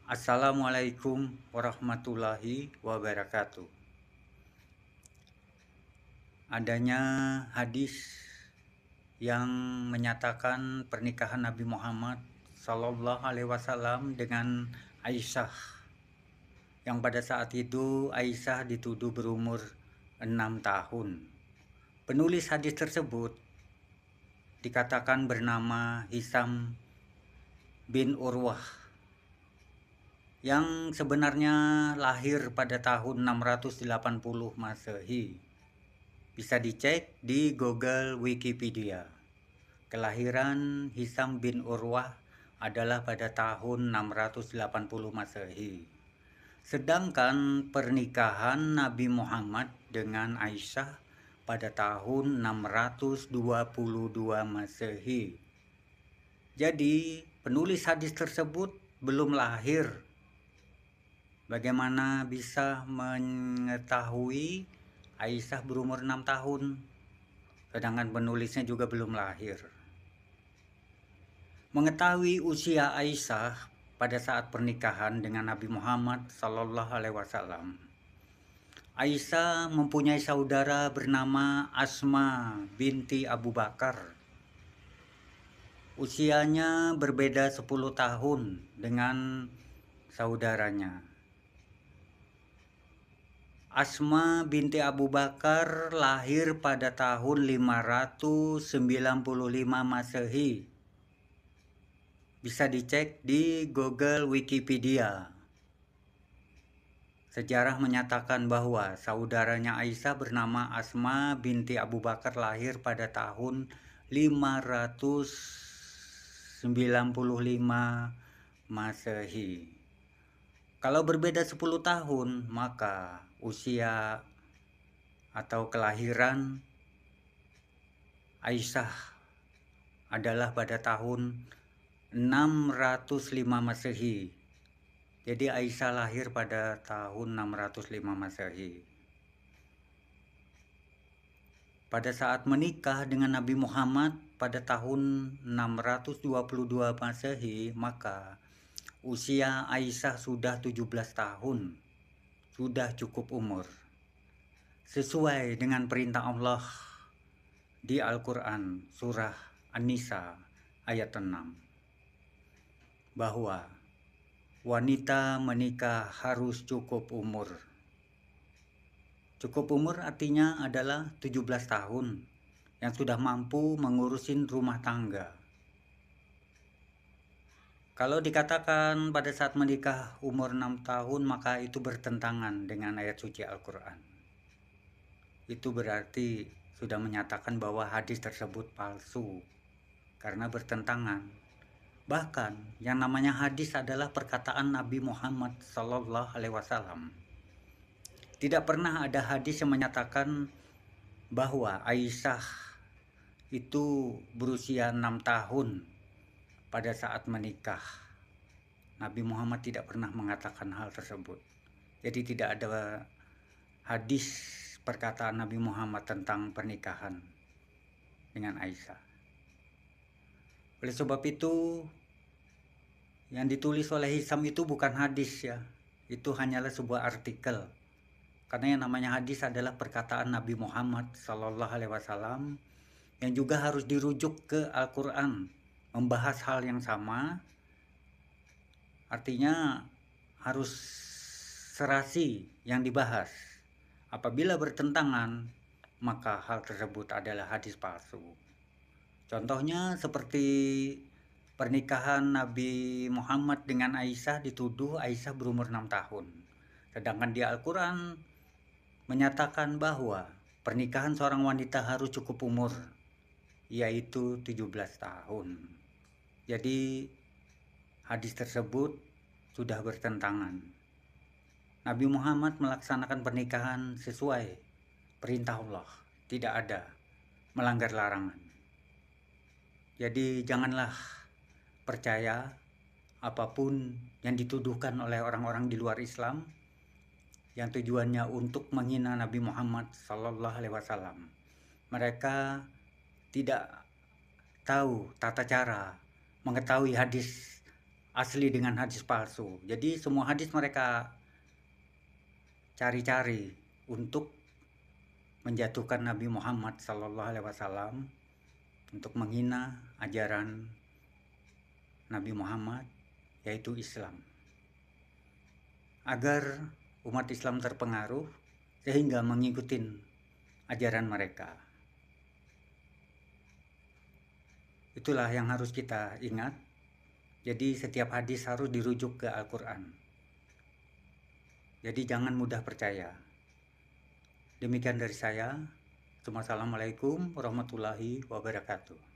Assalamualaikum warahmatullahi wabarakatuh. Adanya hadis yang menyatakan pernikahan Nabi Muhammad Sallallahu Alaihi Wasallam dengan Aisyah, yang pada saat itu Aisyah dituduh berumur 6 tahun. Penulis hadis tersebut dikatakan bernama Hisam bin Urwah, yang sebenarnya lahir pada tahun 680 Masehi. Bisa dicek di Google Wikipedia. Kelahiran Hisam bin Urwah adalah pada tahun 680 Masehi. Sedangkan pernikahan Nabi Muhammad dengan Aisyah pada tahun 622 Masehi. Jadi, penulis hadis tersebut belum lahir. Bagaimana bisa mengetahui Aisyah berumur 6 tahun, sedangkan penulisnya juga belum lahir? Mengetahui usia Aisyah pada saat pernikahan dengan Nabi Muhammad Sallallahu Alaihi Wasallam, Aisyah mempunyai saudara bernama Asma binti Abu Bakar. Usianya berbeda 10 tahun dengan saudaranya. Asma binti Abu Bakar lahir pada tahun 595 Masehi. Bisa dicek di Google Wikipedia. Sejarah menyatakan bahwa saudaranya Aisyah bernama Asma binti Abu Bakar lahir pada tahun 595 Masehi. Kalau berbeda 10 tahun, maka usia atau kelahiran Aisyah adalah pada tahun 605 Masehi. Jadi Aisyah lahir pada tahun 605 Masehi. Pada saat menikah dengan Nabi Muhammad pada tahun 622 Masehi, maka usia Aisyah sudah 17 tahun. Sudah cukup umur. Sesuai dengan perintah Allah di Al-Quran surah An-Nisa ayat 6, bahwa wanita menikah harus cukup umur. Cukup umur artinya adalah 17 tahun yang sudah mampu mengurusin rumah tangga. Kalau dikatakan pada saat menikah umur 6 tahun, maka itu bertentangan dengan ayat suci Al-Quran. Itu berarti sudah menyatakan bahwa hadis tersebut palsu karena bertentangan. Bahkan yang namanya hadis adalah perkataan Nabi Muhammad Sallallahu Alaihi Wasallam. Tidak pernah ada hadis yang menyatakan bahwa Aisyah itu berusia 6 tahun pada saat menikah. Nabi Muhammad tidak pernah mengatakan hal tersebut. Jadi tidak ada hadis perkataan Nabi Muhammad tentang pernikahan dengan Aisyah. Oleh sebab itu, yang ditulis oleh Hisam itu bukan hadis ya. Itu hanyalah sebuah artikel. Karena yang namanya hadis adalah perkataan Nabi Muhammad Sallallahu Alaihi Wasallam yang juga harus dirujuk ke Al-Quran, membahas hal yang sama. Artinya harus serasi yang dibahas. Apabila bertentangan, maka hal tersebut adalah hadis palsu. Contohnya seperti pernikahan Nabi Muhammad dengan Aisyah, dituduh Aisyah berumur 6 tahun. Sedangkan di Al-Quran menyatakan bahwa pernikahan seorang wanita harus cukup umur, yaitu 17 tahun. Jadi hadis tersebut sudah bertentangan. Nabi Muhammad melaksanakan pernikahan sesuai perintah Allah, tidak ada melanggar larangan. Jadi janganlah percaya apapun yang dituduhkan oleh orang-orang di luar Islam yang tujuannya untuk menghina Nabi Muhammad Sallallahu Alaihi Wasallam. Mereka tidak tahu tata cara mengetahui hadis asli dengan hadis palsu. Jadi semua hadis mereka cari-cari untuk menjatuhkan Nabi Muhammad SAW, untuk menghina ajaran Nabi Muhammad, yaitu Islam, agar umat Islam terpengaruh sehingga mengikuti ajaran mereka. Itulah yang harus kita ingat. Jadi setiap hadis harus dirujuk ke Al-Quran. Jadi jangan mudah percaya. Demikian dari saya. Wassalamualaikum warahmatullahi wabarakatuh.